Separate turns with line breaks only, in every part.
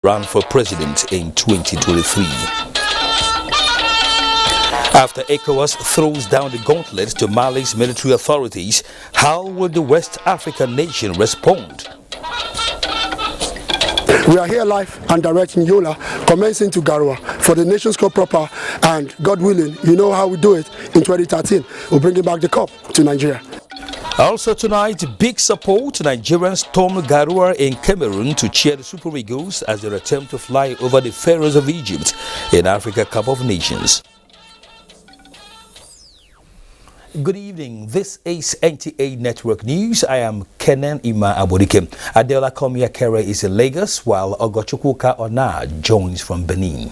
run for president in 2023. After ECOWAS throws down the gauntlet to Mali's military authorities, how will the West African nation respond?
We are here live and direct in Yola, commencing to Garoua for the Nations Cup proper, and God willing, you know how we do it in 2013. We're bringing back the cup to Nigeria.
Also tonight, big support to Nigerians storm Garoua in Cameroon to cheer the Super Eagles as they attempt to fly over the Pharaohs of Egypt in Africa Cup of Nations. Good evening. This is NTA Network News. I am Kenan Ima Abodike. Adela Komia Kere is in Lagos, while Ogochukwuka Ona joins from Benin.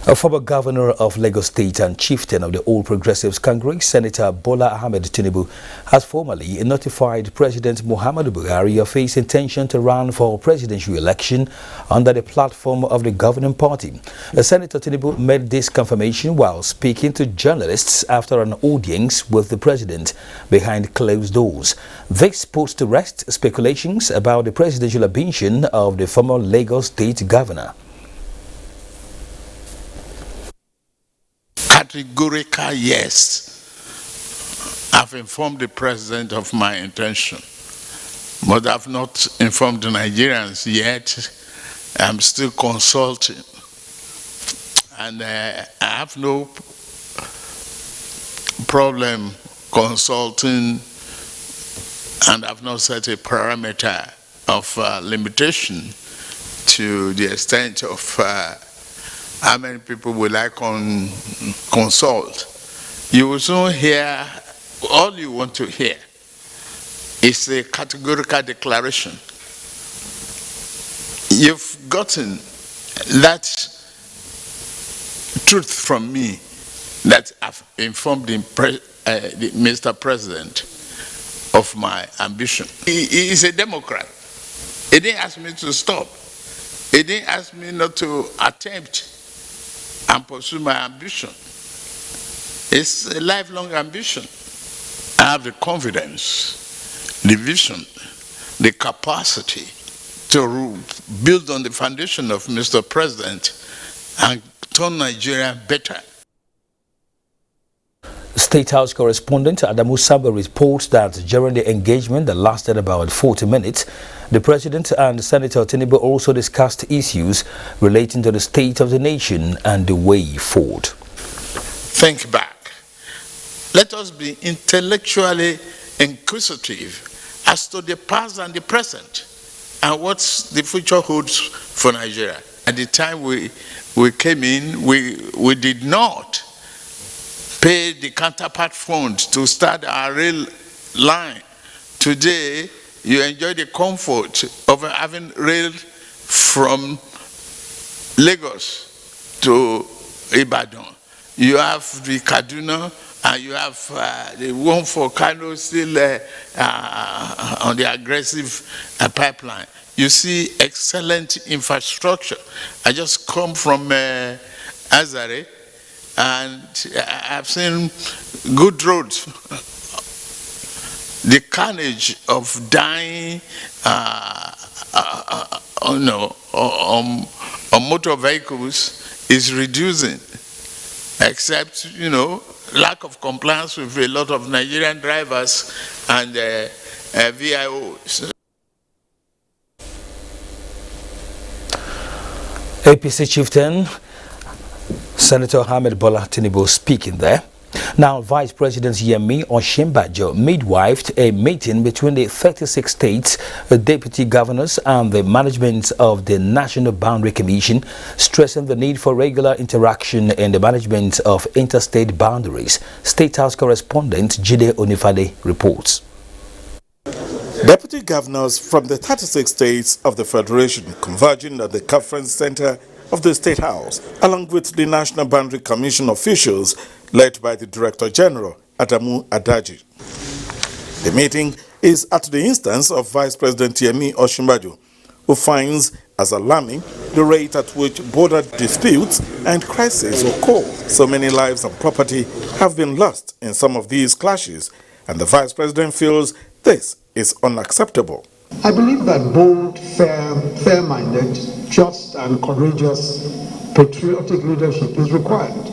A former governor of Lagos State and chieftain of the All Progressives Congress, Senator Bola Ahmed Tinubu, has formally notified President Muhammadu Buhari of his intention to run for presidential election under the platform of the governing party. Senator Tinubu made this confirmation while speaking to journalists after an audience with the president behind closed doors. This puts to rest speculations about the presidential ambition of the former Lagos State governor.
Categorical yes. I've informed the president of my intention, but I've not informed the Nigerians yet. I'm still consulting, and I have no problem consulting, and I've not set a parameter of limitation to the extent of how many people will I consult. You will soon hear all you want to hear. It's a categorical declaration. You've gotten that truth from me that I've informed Mr. President of my ambition. He is a Democrat. He didn't ask me to stop. He didn't ask me not to attempt and pursue my ambition. It's a lifelong ambition. I have the confidence, the vision, the capacity to build on the foundation of Mr. President and turn Nigeria better.
State House correspondent Adamu Saba reports that during the engagement that lasted about 40 minutes, the President and Senator Tinubu also discussed issues relating to the state of the nation and the way forward.
Think back. Let us be intellectually inquisitive as to the past and the present and what the future holds for Nigeria. At the time we came in, we did not pay the counterpart fund to start our rail line. Today, you enjoy the comfort of having rail from Lagos to Ibadan. You have the Kaduna, and you have the one for Kano still on the aggressive pipeline. You see excellent infrastructure. I just come from Azare, and I've seen good roads. The carnage of dying on motor vehicles is reducing, except, lack of compliance with a lot of Nigerian drivers and VIOs.
APC chieftain Senator Ahmed Bola Tinubu speaking there. Now, Vice President Yemi Osinbajo midwifed a meeting between the 36 states, deputy governors and the management of the National Boundary Commission, stressing the need for regular interaction in the management of interstate boundaries. State House correspondent Jide Onifade reports.
Deputy governors from the 36 states of the Federation converging at the conference center of the State House, along with the National Boundary Commission officials led by the Director General, Adamu Adaji. The meeting is at the instance of Vice President Yemi Osinbajo, who finds as alarming the rate at which border disputes and crises occur. So many lives and property have been lost in some of these clashes, and the Vice President feels this is unacceptable.
I believe that bold, fair-minded, just and courageous patriotic leadership is required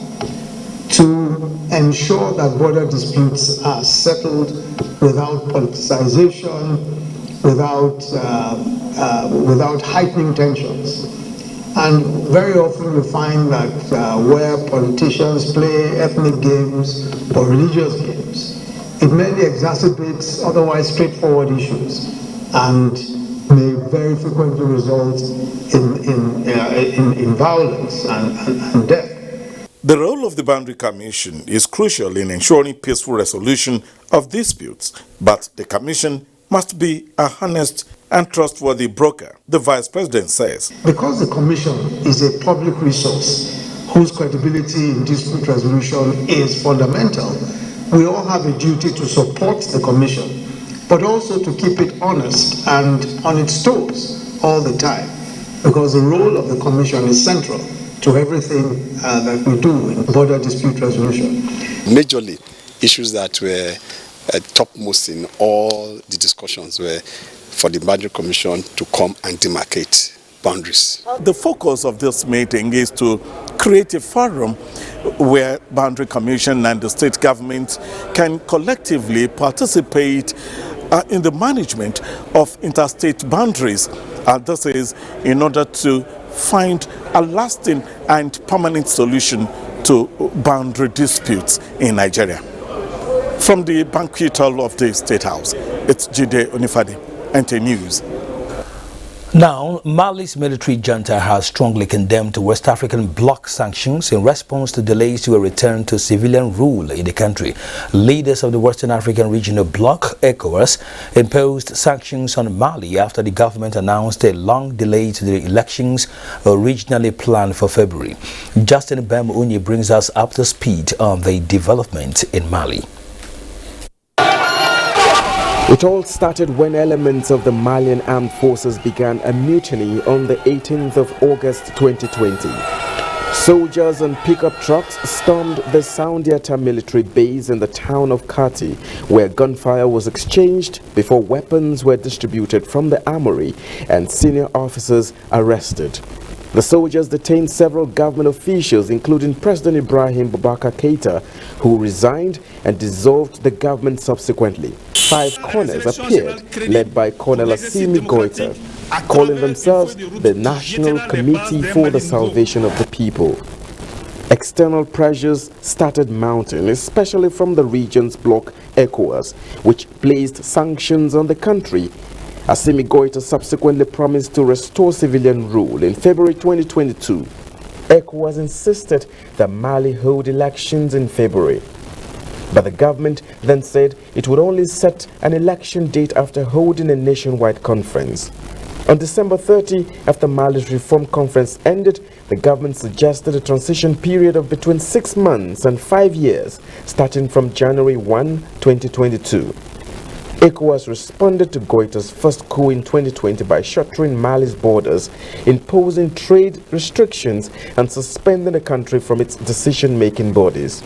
to ensure that border disputes are settled without politicization, without heightening tensions. And very often you find that where politicians play ethnic games or religious games, it merely exacerbates otherwise straightforward issues and may very frequently result in violence and death.
The role of the Boundary Commission is crucial in ensuring peaceful resolution of disputes, but the Commission must be a honest and trustworthy broker, the Vice President says.
Because the Commission is a public resource whose credibility in dispute resolution is fundamental, we all have a duty to support the Commission, but also to keep it honest and on its toes all the time, because the role of the Commission is central to everything that we do in border dispute resolution.
Majorly, issues that were topmost in all the discussions were for the Boundary Commission to come and demarcate boundaries.
The focus of this meeting is to create a forum where Boundary Commission and the state government can collectively participate in the management of interstate boundaries. And this is in order to find a lasting and permanent solution to boundary disputes in Nigeria. From the banquet hall of the State House, it's Jide Onifade, NTA News.
Now, Mali's military junta has strongly condemned West African bloc sanctions in response to delays to a return to civilian rule in the country. Leaders of the Western African Regional Bloc, ECOWAS, imposed sanctions on Mali after the government announced a long delay to the elections originally planned for February. Justin Bem-Unyi brings us up to speed on the development in Mali.
It all started when elements of the Malian armed forces began a mutiny on the 18th of August 2020. Soldiers on pickup trucks stormed the Soundiata military base in the town of Kati, where gunfire was exchanged before weapons were distributed from the armory and senior officers arrested. The soldiers detained several government officials, including President Ibrahim Boubacar Keïta, who resigned and dissolved the government subsequently. 5 corners appeared, led by Colonel Assimi Goïta, calling themselves the National Committee for the Salvation of the People. External pressures started mounting, especially from the region's bloc ECOWAS, which placed sanctions on the country. Assimi Goïta subsequently promised to restore civilian rule in February 2022. ECOWAS insisted that Mali hold elections in February. But the government then said it would only set an election date after holding a nationwide conference. On December 30, after Mali's reform conference ended, the government suggested a transition period of between 6 months and 5 years, starting from January 1, 2022. ECOWAS responded to Goïta's first coup in 2020 by shuttering Mali's borders, imposing trade restrictions, and suspending the country from its decision-making bodies.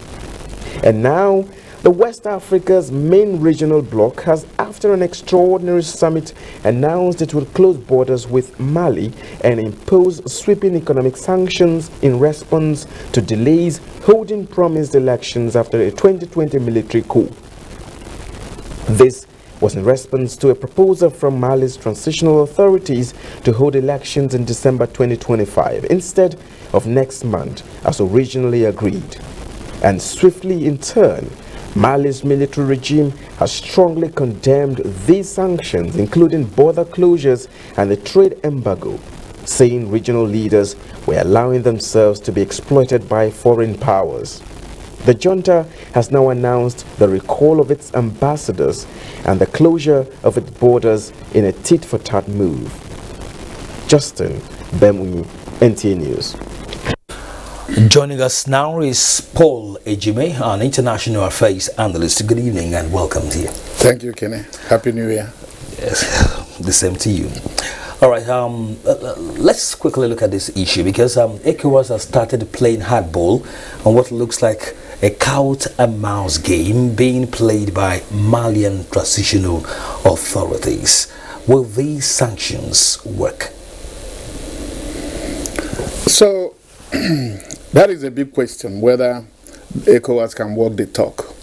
And now, the West Africa's main regional bloc has, after an extraordinary summit, announced it will close borders with Mali and impose sweeping economic sanctions in response to delays holding promised elections after a 2020 military coup. This was in response to a proposal from Mali's transitional authorities to hold elections in December 2025 instead of next month, as originally agreed. And swiftly in turn, Mali's military regime has strongly condemned these sanctions, including border closures and the trade embargo, saying regional leaders were allowing themselves to be exploited by foreign powers. The junta has now announced the recall of its ambassadors and the closure of its borders in a tit-for-tat move. Justin Bem-Unyi, NTA News.
Joining us now is Paul Ejime, an international affairs analyst. Good evening and welcome to you.
Thank you, Kenny. Happy New Year.
Yes, the same to you. All right, let's quickly look at this issue because ECOWAS has started playing hardball on what looks like a cat and mouse game being played by Malian transitional authorities. Will these sanctions work?
So, that is a big question, whether ECOWAS can walk the talk.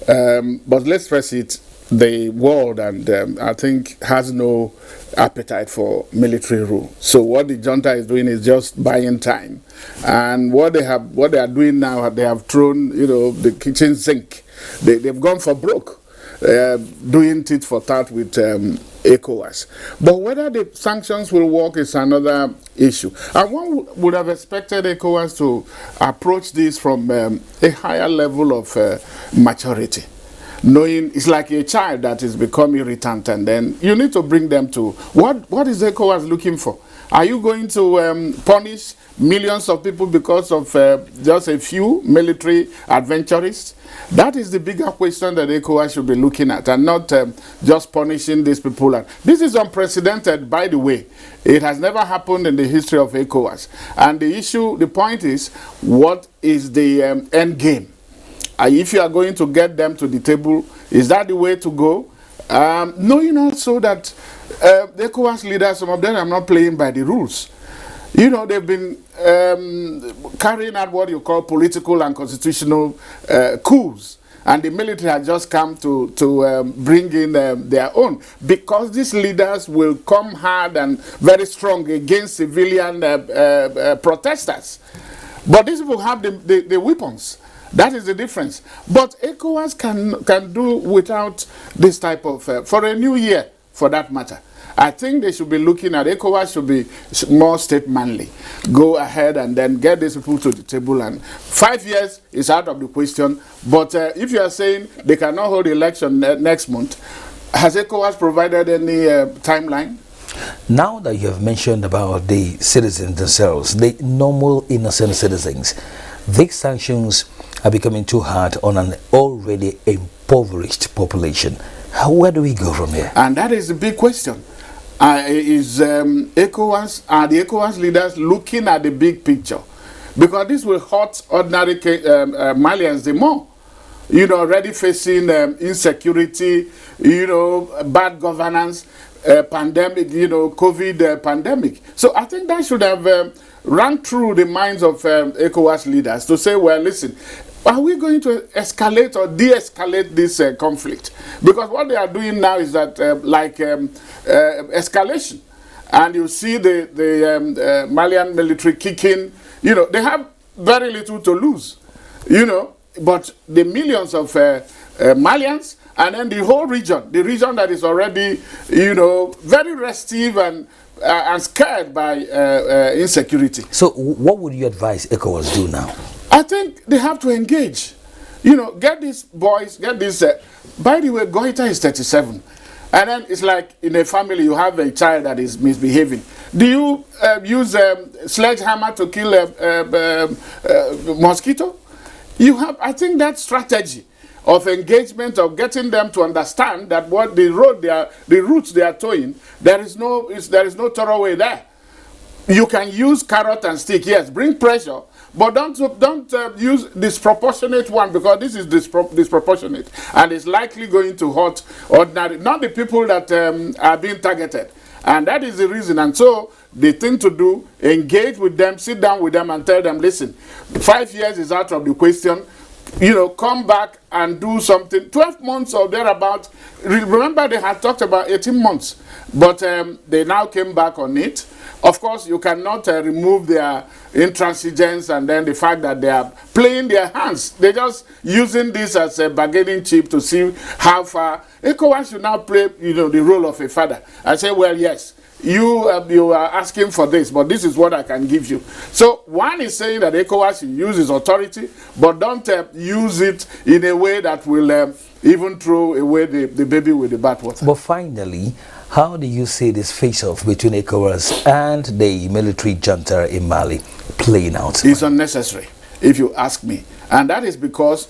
But let's face it, the world and I think has no appetite for military rule. So what the junta is doing is just buying time. And what they are doing now, they have thrown, the kitchen sink. They've gone for broke, doing tit for tat with ECOWAS. But whether the sanctions will work is another issue. And one would have expected ECOWAS to approach this from a higher level of maturity. Knowing it's like a child that is becoming irritant, and then you need to bring them to what is ECOWAS looking for? Are you going to punish millions of people because of just a few military adventurists? That is the bigger question that ECOWAS should be looking at, and not just punishing these people. And this is unprecedented, by the way. It has never happened in the history of ECOWAS. And the point is, what is the end game? If you are going to get them to the table, is that the way to go? Knowing also that the ECOWAS leaders, some of them are not playing by the rules. They've been carrying out what you call political and constitutional coups. And the military has just come to bring in their own. Because these leaders will come hard and very strong against civilian protesters. But these people have the weapons. That is the difference. But ECOWAS can do without this type of, for a new year, for that matter. I think they should be looking at, ECOWAS should be more state-manly. Go ahead and then get these people to the table. And 5 years is out of the question. But if you are saying they cannot hold the election next month, has ECOWAS provided any timeline?
Now that you have mentioned about the citizens themselves, the normal innocent citizens, these sanctions are becoming too hard on an already impoverished population. Where do we go from here? And
that is the big question. Is ECOWAS, are the ECOWAS leaders looking at the big picture? Because this will hurt ordinary Malians the more. Already facing insecurity, bad governance, pandemic, COVID pandemic. So I think that should have run through the minds of ECOWAS leaders to say, well, listen, are we going to escalate or de-escalate this conflict? Because what they are doing now is that escalation. And you see the Malian military kicking, they have very little to lose, but the millions of Malians, and then the whole region, the region that is already, very restive and scared by insecurity.
So what would you advise ECOWAS do now?
I think they have to engage. Get these boys, get this. By the way, Goita is 37. And then it's like in a family, you have a child that is misbehaving. Do you use a sledgehammer to kill a mosquito? I think that strategy of engagement, of getting them to understand that what the routes they are towing, there is no thorough way there. You can use carrot and stick, yes, bring pressure, but don't use disproportionate one, because this is disproportionate and it's likely going to hurt ordinary, not the people that are being targeted. And that is the reason. And so the thing to do, engage with them, sit down with them and tell them, listen, 5 years is out of the question. Come back and do something. 12 months or thereabout. Remember, they had talked about 18 months, but they now came back on it. Of course, you cannot remove their intransigence and then the fact that they are playing their hands. They're just using this as a bargaining chip to see how far. ECOWAS should now play, the role of a father and say, well, yes, you are asking for this, but this is what I can give you. So one is saying that ECOWAS should use its authority, but don't use it in a way that will even throw away the baby with the bathwater.
But finally, how do you see this face-off between ECOWAS and the military junta in Mali playing out?
It's unnecessary, if you ask me. And that is because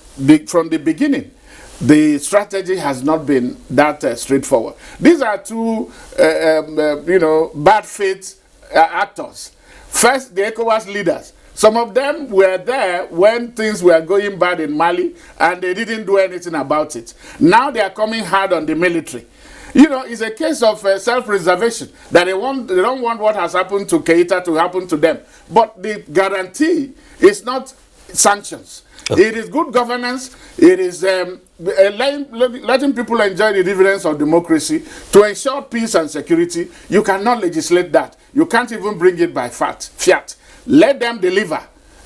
from the beginning, the strategy has not been that straightforward. These are two, bad faith actors. First, the ECOWAS leaders. Some of them were there when things were going bad in Mali, and they didn't do anything about it. Now they are coming hard on the military. You know, it's a case of self-preservation, that they don't want what has happened to Keita to happen to them. But the guarantee is not sanctions. It is good governance. It is letting people enjoy the dividends of democracy to ensure peace and security. You cannot legislate that. You can't even bring it by fiat. Let them deliver,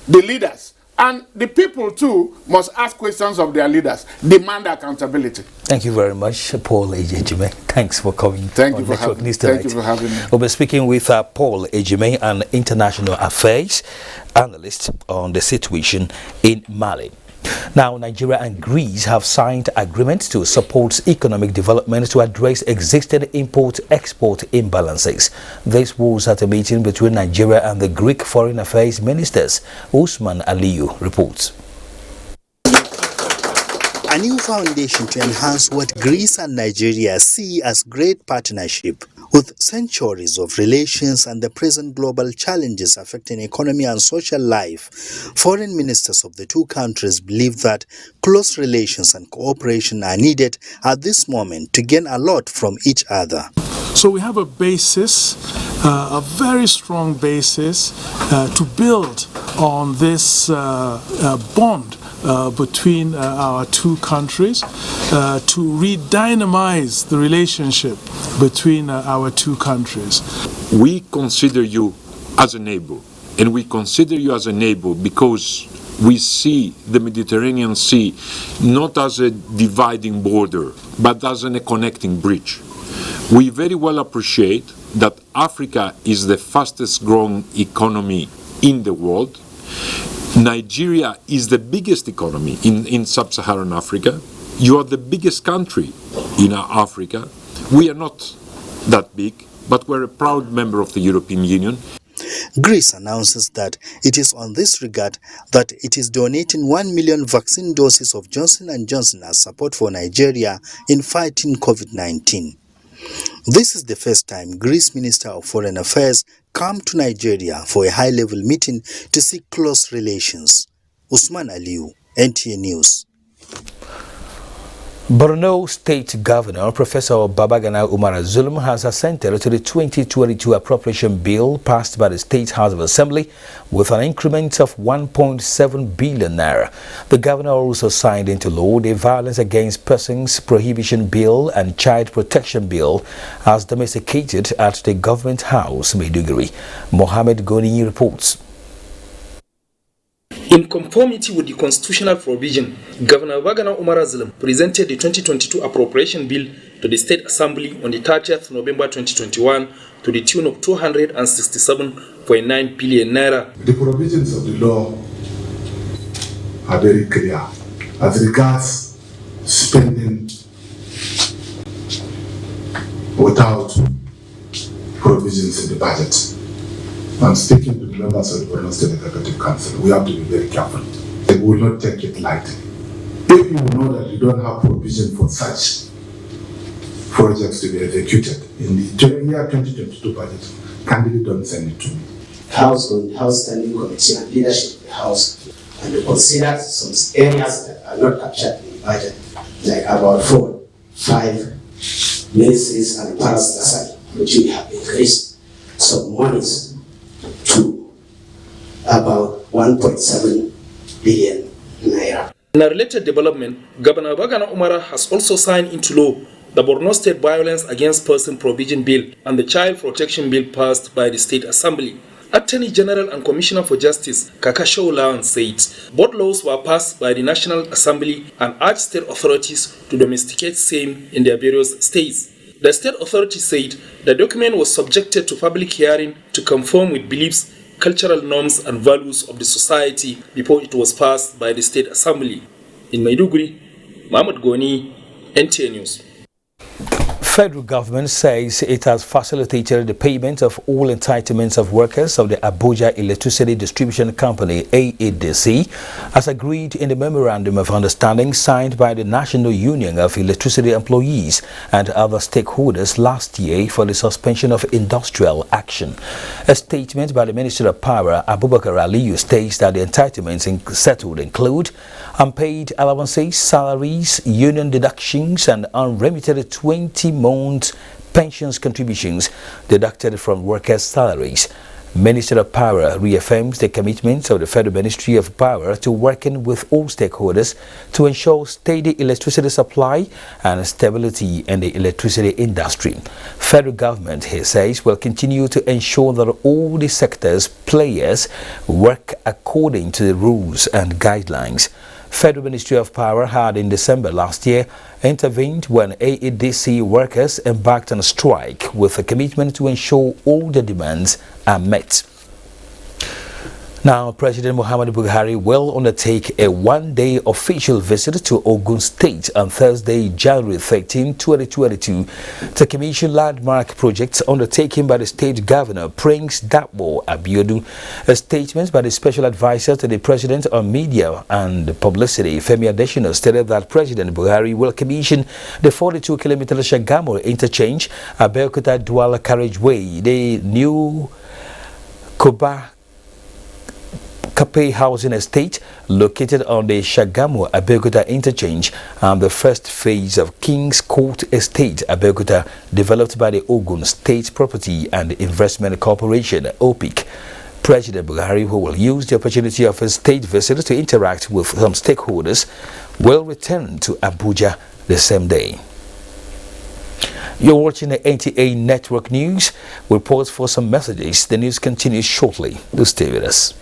the leaders. And the people, too, must ask questions of their leaders, demand accountability.
Thank you very much, Paul Ejime. Thanks for coming.
Thank you for having me.
We'll be speaking with Paul Ejime, an international affairs analyst, on the situation in Mali. Now, Nigeria and Greece have signed agreements to support economic development to address existing import-export imbalances. This was at a meeting between Nigeria and the Greek Foreign Affairs Ministers. Usman Aliyu reports.
A new foundation to enhance what Greece and Nigeria see as great partnership. With centuries of relations and the present global challenges affecting economy and social life, foreign ministers of the two countries believe that close relations and cooperation are needed at this moment to gain a lot from each other.
So we have a basis, a very strong basis to build on this bond between our two countries to re-dynamize the relationship between our two countries.
We consider you as a neighbor, and we consider you as a neighbor because we see the Mediterranean Sea not as a dividing border, but as a connecting bridge. We very well appreciate that Africa is the fastest growing economy in the world. Nigeria is the biggest economy in sub-Saharan Africa. You are the biggest country in Africa. We are not that big, but we're a proud member of the European Union.
Greece announces that it is on this regard that it is donating 1 million vaccine doses of Johnson & Johnson as support for Nigeria in fighting COVID-19. This is the first time Greece Minister of Foreign Affairs come to Nigeria for a high-level meeting to seek close relations. Usman Aliyu, NTA News.
Borno State Governor Professor Babagana Umar Zulum has assented to the 2022 appropriation bill passed by the State House of Assembly with an increment of 1.7 billion naira. The governor also signed into law the Violence Against Persons Prohibition Bill and Child Protection Bill as domesticated at the Government House, Maiduguri. Mohammed Goni reports.
In conformity with the constitutional provision, Governor Babagana Umar Zulum presented the 2022 appropriation bill to the State Assembly on the 30th November 2021 to the tune of 267.9 billion naira.
The provisions of the law are very clear as regards spending without provisions in the budget. I'm speaking to the members of the Borno State Executive Council. We have to be very careful. We will not take it lightly. If you know that you don't have provision for such projects to be executed in the year 2022 budget, kindly don't send it to me.
House Standing Committee and leadership of the House and to consider some areas that are not captured in the budget, like about 4-5 ministries and parasite, which we have increased some monies to about 1.7 billion naira.
In a related development, Governor Babagana Umar has also signed into law the Borno State Violence Against Person Prohibition Bill and the Child Protection Bill passed by the State Assembly. Attorney General and Commissioner for Justice Kakasho Lawan said both laws were passed by the National Assembly and urged state authorities to domesticate same in their various states. The state authority said the document was subjected to public hearing to conform with beliefs, cultural norms and values of the society before it was passed by the State Assembly. In Maiduguri, Mohammed Goni, NTA News.
Federal government says it has facilitated the payment of all entitlements of workers of the Abuja Electricity Distribution Company (AEDC), as agreed in the Memorandum of Understanding signed by the National Union of Electricity Employees and other stakeholders last year for the suspension of industrial action. A statement by the Minister of Power, Abubakar Aliyu, states that the entitlements settled include Unpaid allowances, salaries, union deductions, and unremitted 20-month pensions contributions deducted from workers' salaries. Minister of Power reaffirms the commitment of the Federal Ministry of Power to working with all stakeholders to ensure steady electricity supply and stability in the electricity industry. Federal government, he says, will continue to ensure that all the sector's players work according to the rules and guidelines. Federal Ministry of Power had in December last year intervened when AEDC workers embarked on a strike with a commitment to ensure all the demands are met. Now, President Muhammadu Buhari will undertake a one-day official visit to Ogun State on Thursday, January 13, 2022, to commission landmark projects undertaken by the state governor, Prince Dapo Abiodun. A statement by the special advisor to the president on media and publicity, Femi Adesina, stated that President Buhari will commission the 42-kilometer Shagamu interchange, Abeokuta Dual Carriageway, the new Koba Kape housing estate located on the Shagamu Abeokuta interchange, and the first phase of King's Court Estate Abeokuta, developed by the Ogun State Property and Investment Corporation (OPIC). President Buhari, who will use the opportunity of his state visit to interact with some stakeholders, will return to Abuja the same day. You're watching the NTA Network News. We'll pause for some messages. The news continues shortly. Do stay with us.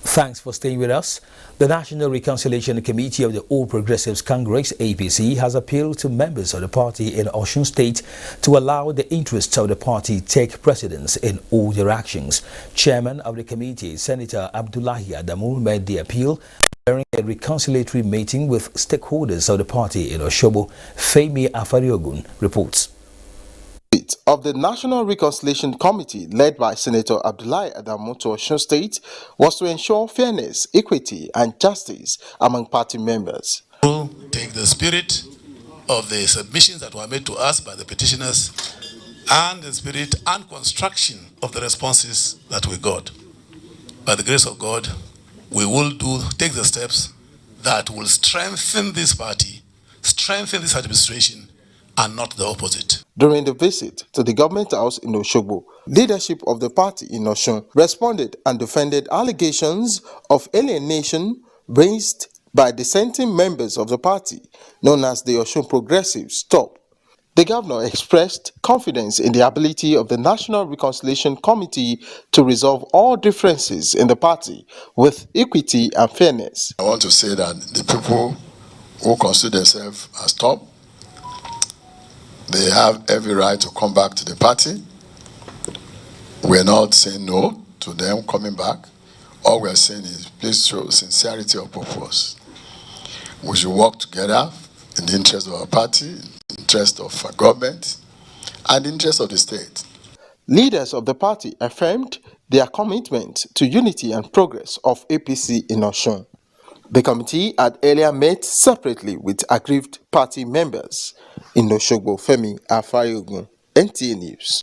Thanks for staying with us. The National Reconciliation Committee of the All Progressives Congress (APC) has appealed to members of the party in Osun State to allow the interests of the party take precedence in all their actions. Chairman of the committee, Senator Abdullahi Adamu, made the appeal during a reconciliatory meeting with stakeholders of the party in Oshobo. Femi Afariogun reports.
Of the National Reconciliation Committee, led by Senator Abdullahi Adamu to Osun State, was to ensure fairness, equity, and justice among party members.
We'll take the spirit of the submissions that were made to us by the petitioners and the spirit and construction of the responses that we got. By the grace of God, we will take the steps that will strengthen this party, strengthen this administration, and not the opposite.
During the visit to the government house in Oshobo, leadership of the party in Osun responded and defended allegations of alienation raised by dissenting members of the party, known as the Osun Progressives Top. The governor expressed confidence in the ability of the National Reconciliation Committee to resolve all differences in the party with equity and fairness.
I want to say that the people who consider themselves as top, they have every right to come back to the party. We're not saying no to them coming back. All we're saying is please show sincerity of purpose. We should work together in the interest of our party, in the interest of our government, and the interest of the state.
Leaders of the party affirmed their commitment to unity and progress of APC in Osun. The committee had earlier met separately with aggrieved party members. In Oshobo, Femi Afariogun, NTA News.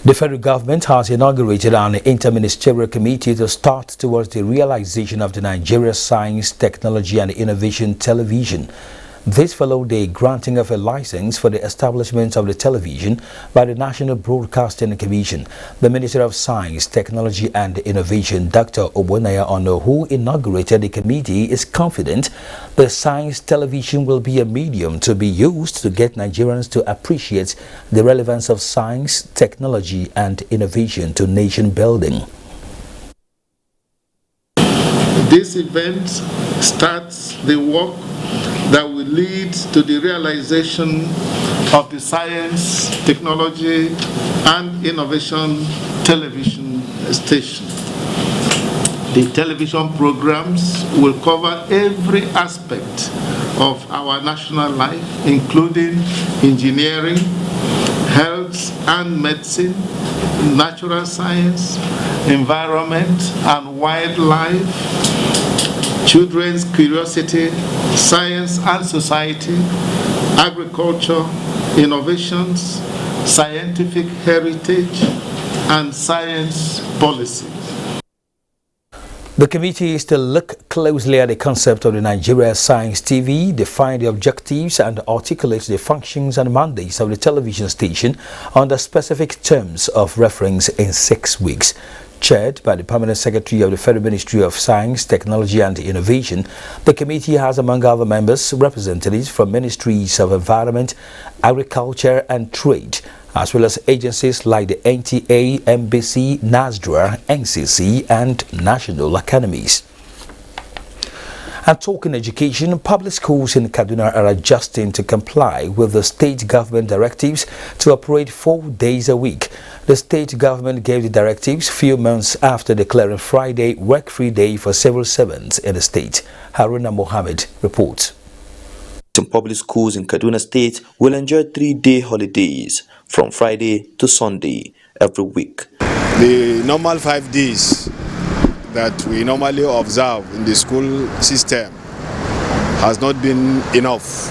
The federal government has inaugurated an interministerial committee to start towards the realization of the Nigeria Science, Technology and Innovation Television. This followed the granting of a license for the establishment of the television by the National Broadcasting Commission. The Minister of Science, Technology and Innovation, Dr. Obonaya Ono, who inaugurated the committee, is confident the science television will be a medium to be used to get Nigerians to appreciate the relevance of science, technology and innovation to nation building.
This event starts the work that will lead to the realization of the Science, Technology and Innovation television station. The television programs will cover every aspect of our national life, including engineering, health and medicine, natural science, environment and wildlife, children's curiosity, science and society, agriculture, innovations, scientific heritage, and science policy.
The committee is to look closely at the concept of the Nigeria Science TV, define the objectives and articulate the functions and mandates of the television station under specific terms of reference in 6 weeks. Chaired by the Permanent Secretary of the Federal Ministry of Science, Technology and Innovation, the committee has among other members representatives from Ministries of Environment, Agriculture and Trade, as well as agencies like the NTA, MBC, NASDRA, NCC and national academies. And talking education, public schools in Kaduna are adjusting to comply with the state government directives to operate 4 days a week. The state government gave the directives few months after declaring Friday work-free day for civil servants in the state. Haruna Mohammed reports.
Some public schools in Kaduna State will enjoy 3-day holidays from Friday to Sunday every week.
The normal 5 days that we normally observe in the school system has not been enough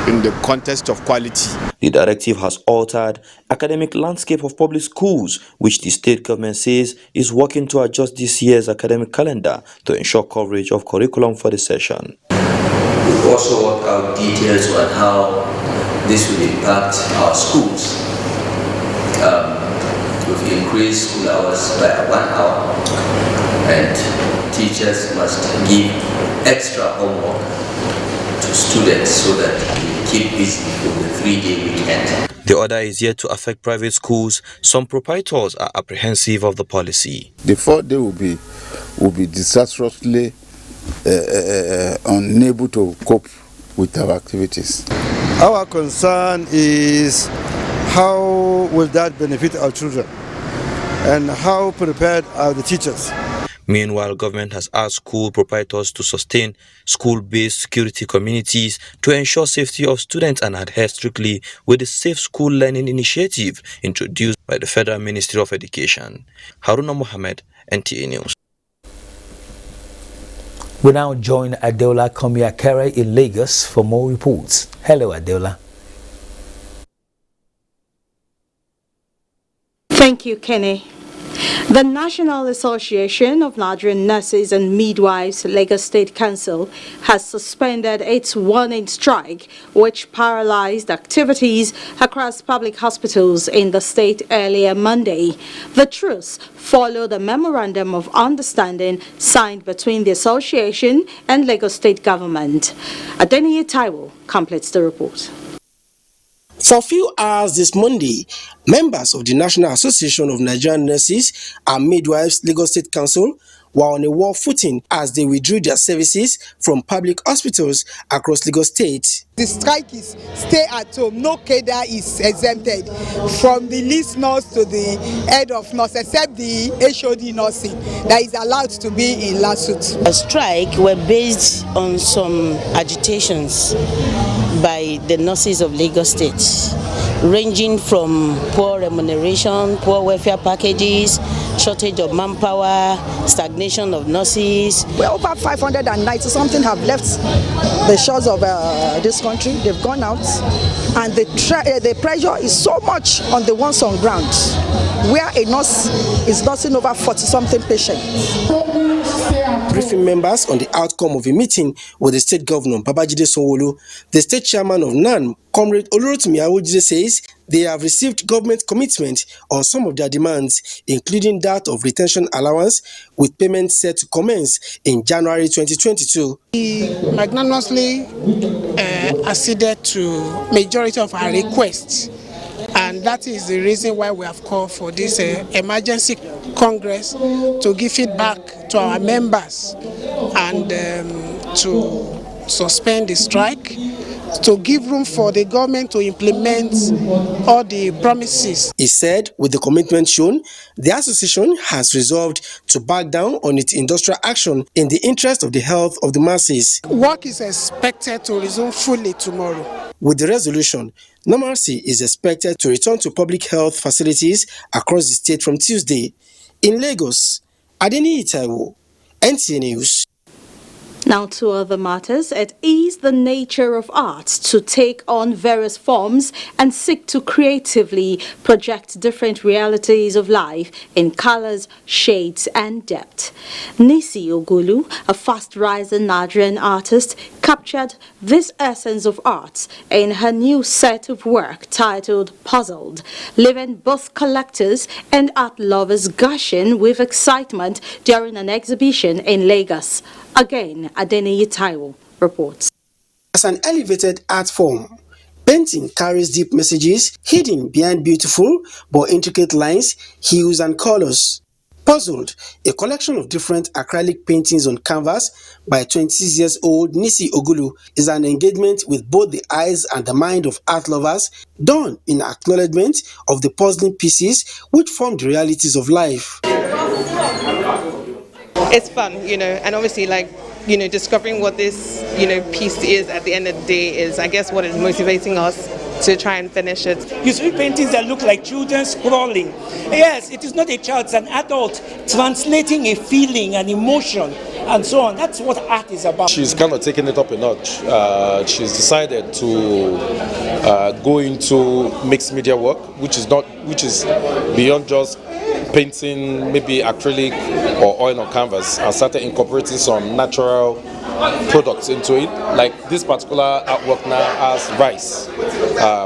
in the context of quality.
The directive has altered academic landscape of public schools, which the state government says is working to adjust this year's academic calendar to ensure coverage of curriculum for the session.
We've also worked out details on how this will impact our schools. We've increased school hours by 1 hour, and teachers must give extra homework to students so that we keep busy for the 3-day weekend.
The order is yet to affect private schools. Some proprietors are apprehensive of the policy.
The 4th day will be disastrously unable to cope with our activities.
Our concern is how will that benefit our children and how prepared are the teachers.
Meanwhile, government has asked school proprietors to sustain school-based security communities to ensure safety of students and adhere strictly with the Safe School Learning Initiative introduced by the Federal Ministry of Education. Haruna Mohammed, NTA News.
We now join Adeola Komiakere in Lagos for more reports. Hello, Adeola.
Thank you, Kenny. The National Association of Nigerian Nurses and Midwives Lagos State Council has suspended its warning strike, which paralyzed activities across public hospitals in the state earlier Monday. The truce followed a memorandum of understanding signed between the association and Lagos State government. Adeniyi Taiwo completes the report.
For a few hours this Monday, members of the National Association of Nigerian Nurses and Midwives Lagos State Council were on a war footing as they withdrew their services from public hospitals across Lagos State.
The strike is stay at home. No cadre is exempted from the least nurse to the head of nurse, except the HOD nursing that is allowed to be in lawsuit.
A strike were based on some agitations by the nurses of Lagos State, ranging from poor remuneration, poor welfare packages, shortage of manpower, stagnation of nurses.
Well, over 590 something have left the shores of this country. They've gone out, and the pressure is so much on the ones on ground, where a nurse is nursing over 40 something patients.
Briefing members on the outcome of a meeting with the state governor Babajide Sanwo-Olu, the state chairman of NAN, Comrade Olorotimi Awojide, says they have received government commitment on some of their demands, including that of retention allowance, with payment set to commence in January 2022.
He magnanimously acceded to majority of our requests, and that is the reason why we have called for this emergency congress to give feedback to our members and to suspend the strike, to give room for the government to implement all the promises.
He said with the commitment shown, the association has resolved to back down on its industrial action in the interest of the health of the masses.
Work is expected to resume fully tomorrow.
With the resolution, normalcy is expected to return to public health facilities across the state from Tuesday. In Lagos, Adeniyi Taiwo, NTA News.
Now to other matters. It is the nature of art to take on various forms and seek to creatively project different realities of life in colors, shades and depth. Nisi Ogulu, a fast-rising Nigerian artist, captured this essence of art in her new set of work titled Puzzled, leaving both collectors and art lovers gushing with excitement during an exhibition in Lagos. Again, Adeniyi Taiwo reports.
As an elevated art form, painting carries deep messages hidden behind beautiful but intricate lines, hues and colors. Puzzled, a collection of different acrylic paintings on canvas by 26-year-old Nisi Ogulu, is an engagement with both the eyes and the mind of art lovers, done in acknowledgement of the puzzling pieces which form the realities of life.
It's fun, and obviously, discovering what this, piece is at the end of the day is, I guess, what is motivating us to try and finish it.
You see paintings that look like children scrolling. Yes, it is not a child, it's an adult translating a feeling, an emotion, and so on. That's what art is about.
She's kind of taken it up a notch. She's decided to go into mixed media work, which is beyond just painting maybe acrylic or oil on canvas, and started incorporating some natural products into it. Like this particular artwork now has rice,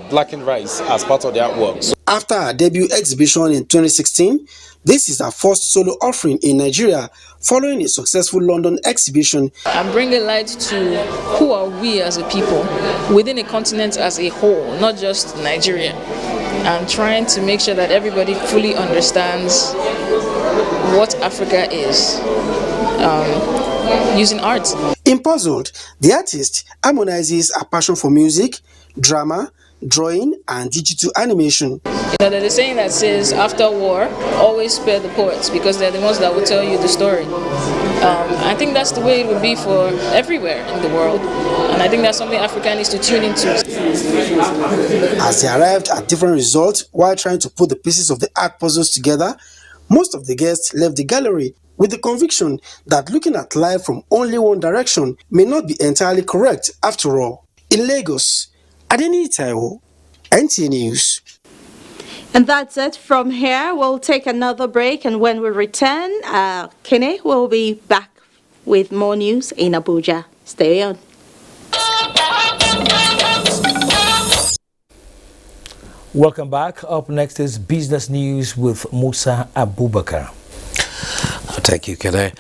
blackened rice as part of the artwork. So
after her debut exhibition in 2016, this is her first solo offering in Nigeria following a successful London exhibition.
I'm bringing light to who are we as a people within a continent as a whole, not just Nigeria. And trying to make sure that everybody fully understands what Africa is using art.
In Puzzled, the artist harmonizes her passion for music, drama, drawing and digital animation.
There's a saying that says, after war, always spare the poets, because they're the ones that will tell you the story. I think that's the way it would be for everywhere in the world, and I think that's something Africa needs to tune into.
As they arrived at different results while trying to put the pieces of the art puzzles together, most of the guests left the gallery with the conviction that looking at life from only one direction may not be entirely correct after all. In Lagos, Adeniyi Taiwo, NTA News.
And that's it from here. We'll take another break, and when we return, Kene will be back with more news in Abuja. Stay on.
Welcome back. Up next is Business News with Musa Abubakar.
Thank you, Kene.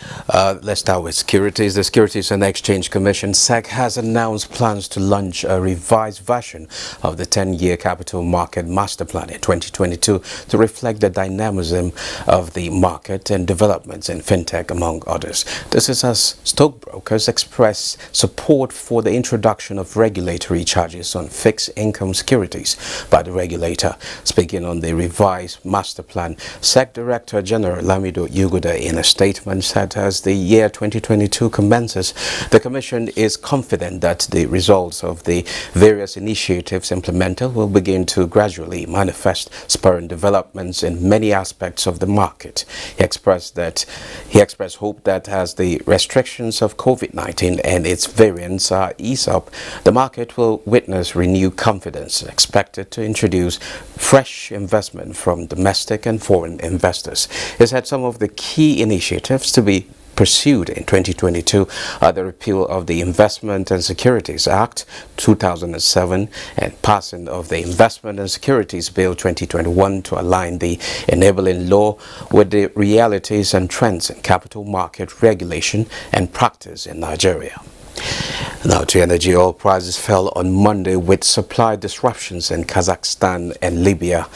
Let's start with securities. The Securities and Exchange Commission, SEC, has announced plans to launch a revised version of the 10-year capital market master plan in 2022 to reflect the dynamism of the market and developments in fintech, among others. This is as stockbrokers express support for the introduction of regulatory charges on fixed income securities by the regulator. Speaking on the revised master plan, SEC Director General Lamido Yuguda, in a statement, said as the year 2022 commences, the Commission is confident that the results of the various initiatives implemented will begin to gradually manifest, spurring developments in many aspects of the market. He expressed hope that as the restrictions of COVID-19 and its variants are eased up, the market will witness renewed confidence, expected to introduce fresh investment from domestic and foreign investors. He said some of the key initiatives to be pursued in 2022 are the repeal of the Investment and Securities Act 2007 and passing of the Investment and Securities Bill 2021 to align the enabling law with the realities and trends in capital market regulation and practice in Nigeria. Now to energy. Oil prices fell on Monday with supply disruptions in Kazakhstan and Libya.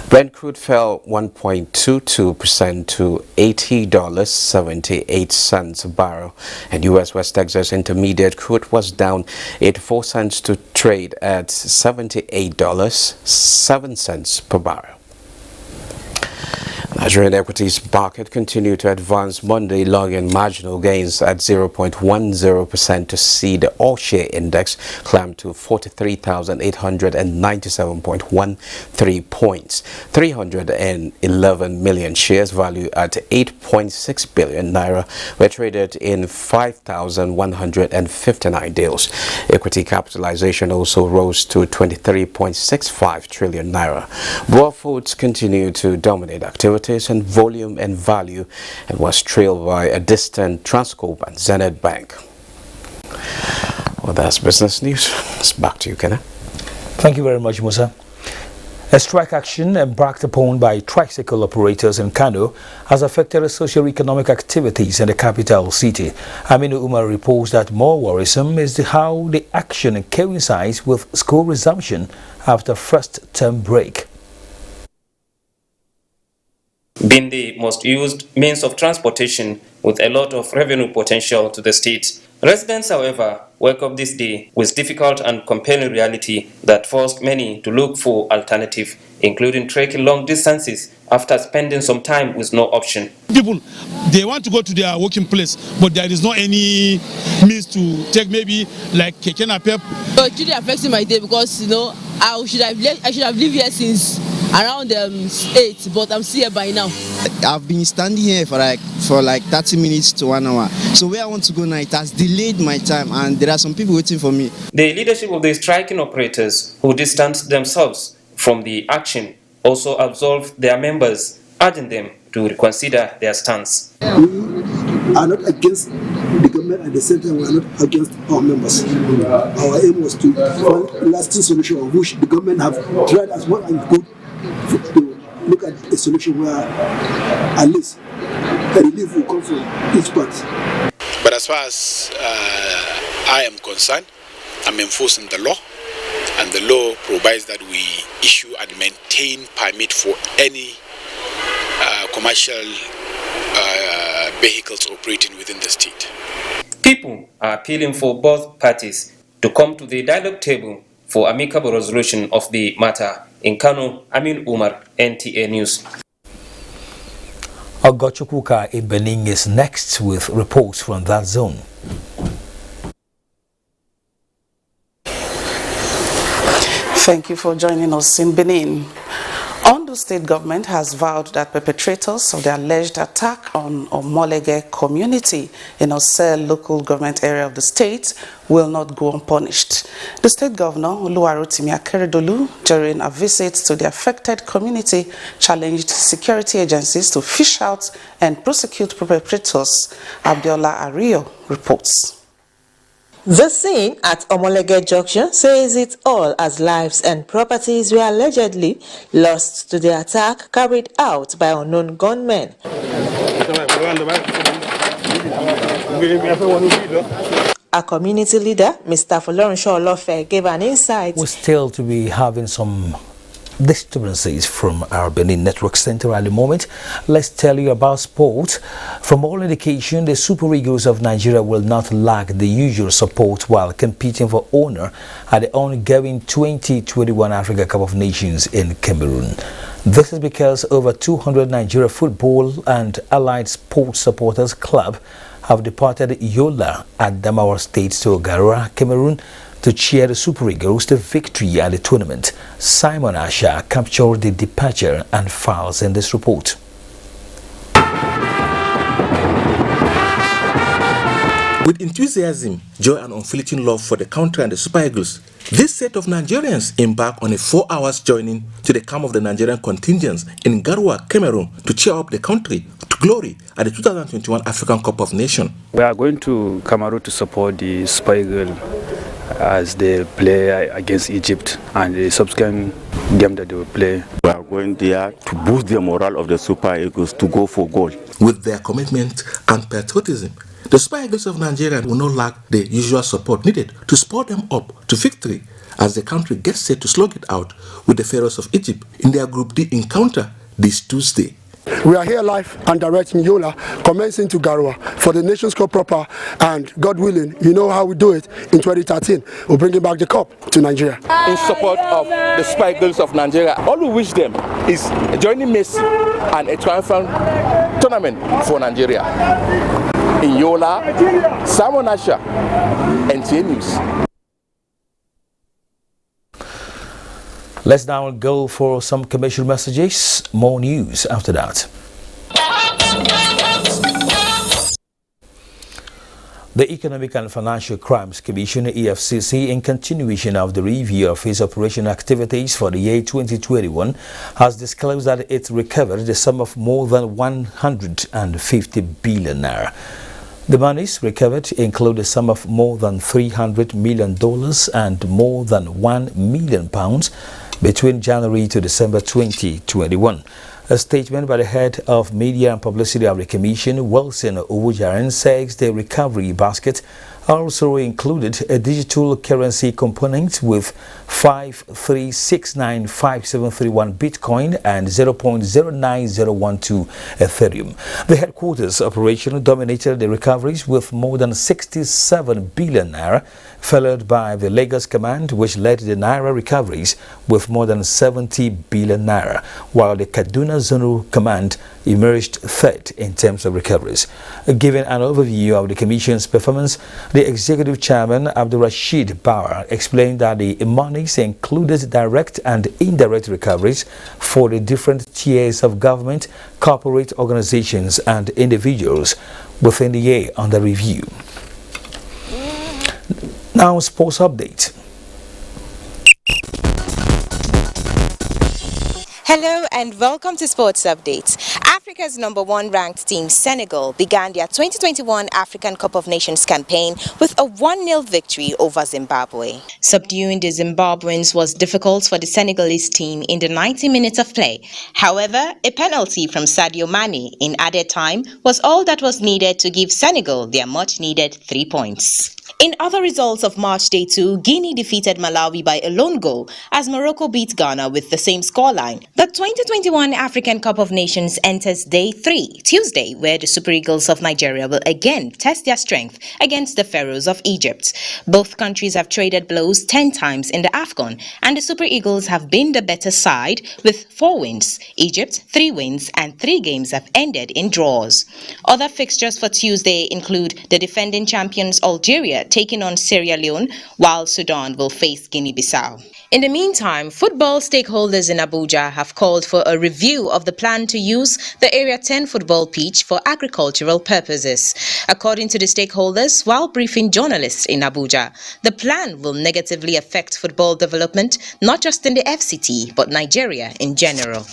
Brent crude fell 1.22% to $80.78 a barrel, and U.S. West Texas Intermediate crude was down 84 cents to trade at $78.07 per barrel. Nigerian equities market continued to advance Monday, logging marginal gains at 0.10% to see the all-share index climb to 43,897.13 points. 311 million shares valued at 8.6 billion naira were traded in 5,159 deals. Equity capitalization also rose to 23.65 trillion naira. Broad foods continued to dominate activity and volume and value, and was trailed by a distant Transcorp and Zenith Bank. Well, that's business news. It's back to you, Kenneth.
Thank you very much, Musa. A strike action embarked upon by tricycle operators in Kano has affected socio-economic activities in the capital city. Aminu Umar reports that more worrisome is how the action coincides with school resumption after first term break.
Being the most used means of transportation with a lot of revenue potential to the state. Residents, however, woke up this day with difficult and compelling reality that forced many to look for alternative, including trekking long distances after spending some time with no option.
People, they want to go to their working place, but there is not any means to take maybe like keke napep.
So it really affects my day because, you know, I should have lived here since around 8, but I'm still here by now.
I've been standing here for like 30 minutes to 1 hour. So where I want to go now, it has delayed my time, and there are some people waiting for me.
The leadership of the striking operators, who distanced themselves from the action, also absolved their members, urging them to reconsider their stance.
We are not against the government, at the same time we are not against our members. Our aim was to find a lasting solution, of which the government have tried as well as good to look at a solution where at least a relief will come from each part.
But as far as I am concerned, I'm enforcing the law, and the law provides that we issue and maintain permit for any commercial vehicles operating within the state.
People are appealing for both parties to come to the dialogue table for amicable resolution of the matter. In Kano, Amin Umar, NTA News.
Ogochukwuka in Benin is next with reports from that zone.
Thank you for joining us in Benin. Ondo State government has vowed that perpetrators of the alleged attack on Omolege community in Osel local government area of the state will not go unpunished. The state governor, Oluwarotimi Akeredolu, during a visit to the affected community, challenged security agencies to fish out and prosecute perpetrators. Abiola Ario reports.
The scene at Omolege Junction says it all as lives and properties were allegedly lost to the attack carried out by unknown gunmen. A community leader, Mr. Folorunsho Olofe, gave an insight.
We're still to be having some disturbances from our Benin Network Center at the moment. Let's tell you about sport. From all indication, the Super Eagles of Nigeria will not lack the usual support while competing for honor at the ongoing 2021 Africa Cup of Nations in Cameroon. This is because over 200 Nigeria Football and Allied Sports Supporters Club have departed Yola at Damawa State to Garua, Cameroon, to cheer the Super Eagles to victory at the tournament. Simon Asha captured the departure and files in this report.
With enthusiasm, joy and unflinching love for the country and the Super Eagles, this set of Nigerians embark on a 4 hours journey to the camp of the Nigerian contingents in Garua, Cameroon, to cheer up the country to glory at the 2021 African Cup of Nations.
We are going to Cameroon to support the Super Eagles as they play against Egypt and the subsequent game that they will play.
We are going there to boost the morale of the Super Eagles to go for goal.
With their commitment and patriotism, the Super Eagles of Nigeria will not lack the usual support needed to spur them up to victory as the country gets set to slug it out with the Pharaohs of Egypt in their Group D encounter this Tuesday.
We are here live and direct in Yola, commencing to Garua for the Nations Cup proper, and God willing, you know how we do it in 2013. We're bringing back the cup to Nigeria.
In support of the Super Eagles of Nigeria, all we wish them is joining Messi and a triumphant tournament for Nigeria. In Yola, Simon Asha, NTA News.
Let's now go for some commercial messages. More news after that. The Economic and Financial Crimes Commission, EFCC, in continuation of the review of its operation activities for the year 2021, has disclosed that it recovered the sum of more than 150 billion naira. The monies recovered include a sum of more than $300 million and more than £1 million between January to December 2021. A statement by the head of media and publicity of the commission, Wilson Abuja, says the recovery basket also included a digital currency component with 5369571 Bitcoin and 0.09012 Ethereum. The headquarters operation dominated the recoveries with more than 67 billion naira, followed by the Lagos Command, which led the Naira recoveries with more than 70 billion naira, while the Kaduna Zonal Command emerged third in terms of recoveries. Giving an overview of the Commission's performance, the Executive Chairman, Abdul Rashid Bauer, explained that the monies included direct and indirect recoveries for the different tiers of government, corporate organizations and individuals within the year under review. Now, sports update.
Hello and welcome to Sports Updates. Africa's #1 ranked team, Senegal, began their 2021 African Cup of Nations campaign with a 1-0 victory over Zimbabwe. Subduing the Zimbabweans was difficult for the Senegalese team in the 90 minutes of play. However, a penalty from Sadio Mane in added time was all that was needed to give Senegal their much-needed 3 points. In other results of March Day 2, Guinea defeated Malawi by a lone goal as Morocco beat Ghana with the same scoreline. The 2021 African Cup of Nations enters Day 3, Tuesday, where the Super Eagles of Nigeria will again test their strength against the Pharaohs of Egypt. Both countries have traded blows 10 times in the AFCON, and the Super Eagles have been the better side with 4 wins. Egypt, 3 wins, and 3 games have ended in draws. Other fixtures for Tuesday include the defending champions Algeria taking on Sierra Leone, while Sudan will face Guinea-Bissau. In the meantime, football stakeholders in Abuja have called for a review of the plan to use the Area 10 football pitch for agricultural purposes. According to the stakeholders, while briefing journalists in Abuja, the plan will negatively affect football development, not just in the FCT, but Nigeria in general.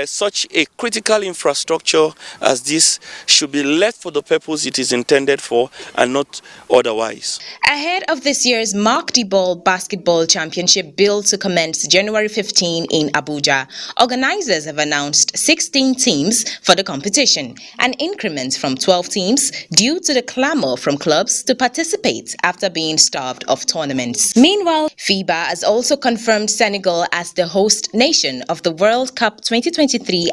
Such a critical infrastructure as this should be left for the purpose it is intended for and not otherwise.
Ahead of this year's Mark the Ball Basketball Championship billed to commence January 15 in Abuja, organizers have announced 16 teams for the competition, an increment from 12 teams due to the clamor from clubs to participate after being starved of tournaments. Meanwhile, FIBA has also confirmed Senegal as the host nation of the World Cup 2023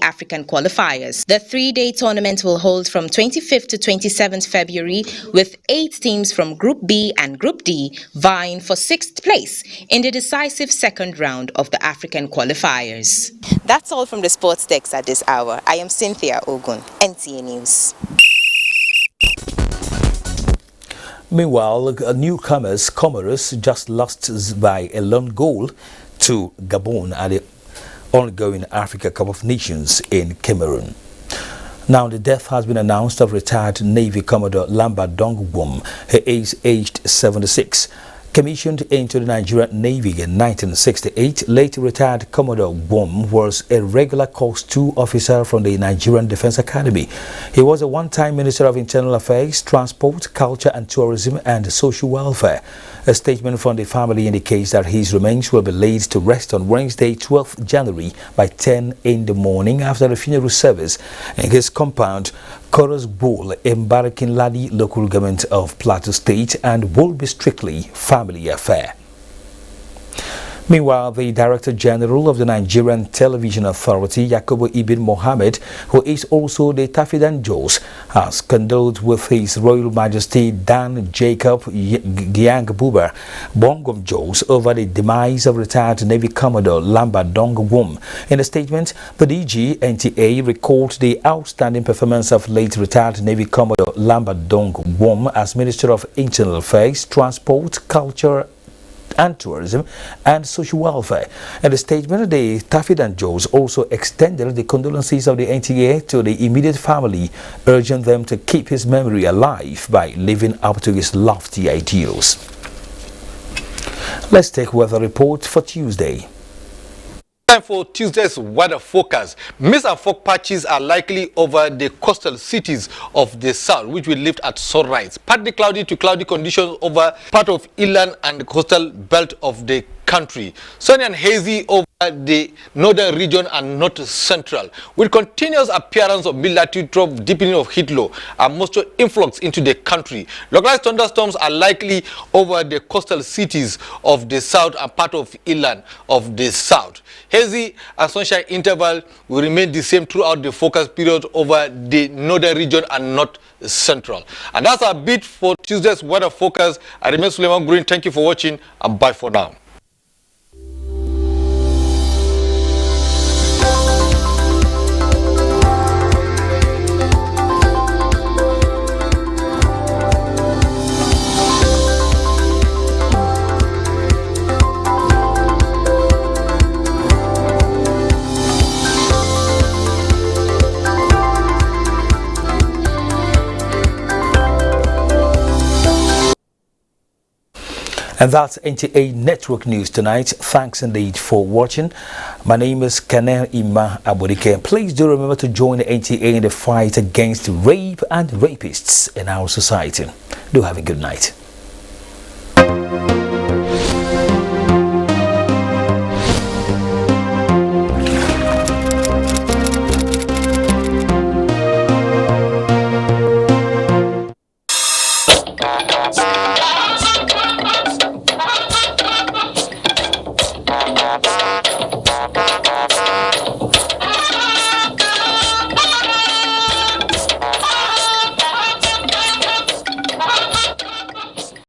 African qualifiers. The 3-day tournament will hold from 25th to 27th February with 8 teams from Group B and Group D vying for 6th place in the decisive second round of the African qualifiers. That's all from the sports desk at this hour. I am Cynthia Ogun, NTA News.
Meanwhile, newcomers Comoros just lost by a lone goal to Gabon at the ongoing Africa Cup of Nations in Cameroon. Now, the death has been announced of retired Navy Commodore Lambert Dongwom. He is aged 76. Commissioned into the Nigerian Navy in 1968, late retired Commodore Wom was a regular Course 2 officer from the Nigerian Defense Academy. He was a one-time Minister of Internal Affairs, Transport, Culture and Tourism and Social Welfare. A statement from the family indicates that his remains will be laid to rest on Wednesday, 12th January by 10 in the morning after a funeral service in his compound, Koros Bowl, in Barikin-Ladi local government of Plateau State, and will be strictly family affair. Meanwhile, the Director General of the Nigerian Television Authority, Yakubu Ibn Mohammed, who is also the Tafidan Jos, has condoled with His Royal Majesty Dan Jacob Gyang Buba Bongom Jos over the demise of retired Navy Commodore Lamba Dong Wom. In a statement, the DG NTA recalled the outstanding performance of late retired Navy Commodore Lamba Dong Wom as Minister of Internal Affairs, Transport, Culture and Tourism and Social Welfare. In the statement, the Tafidan Jos also extended the condolences of the NTA to the immediate family, urging them to keep his memory alive by living up to his lofty ideals. Let's take weather report for Tuesday.
Time for Tuesday's weather forecast. Mist and fog patches are likely over the coastal cities of the south, which will lift at sunrise. Partly cloudy to cloudy conditions over part of inland and the coastal belt of the country. Sunny and hazy over the northern region and north central, with continuous appearance of mid-latitude trough, deepening of heat low and moisture influx into the country. Localized thunderstorms are likely over the coastal cities of the south and part of inland of the south. Hazy and sunshine interval will remain the same throughout the forecast period over the northern region and north central. And that's our bit for Tuesday's weather forecast. I remain Suleiman Green. Thank you for watching and bye for now.
And that's NTA Network News tonight. Thanks indeed for watching. My name is Kaner Ima Abodike. Please do remember to join the NTA in the fight against rape and rapists in our society. Do have a good night.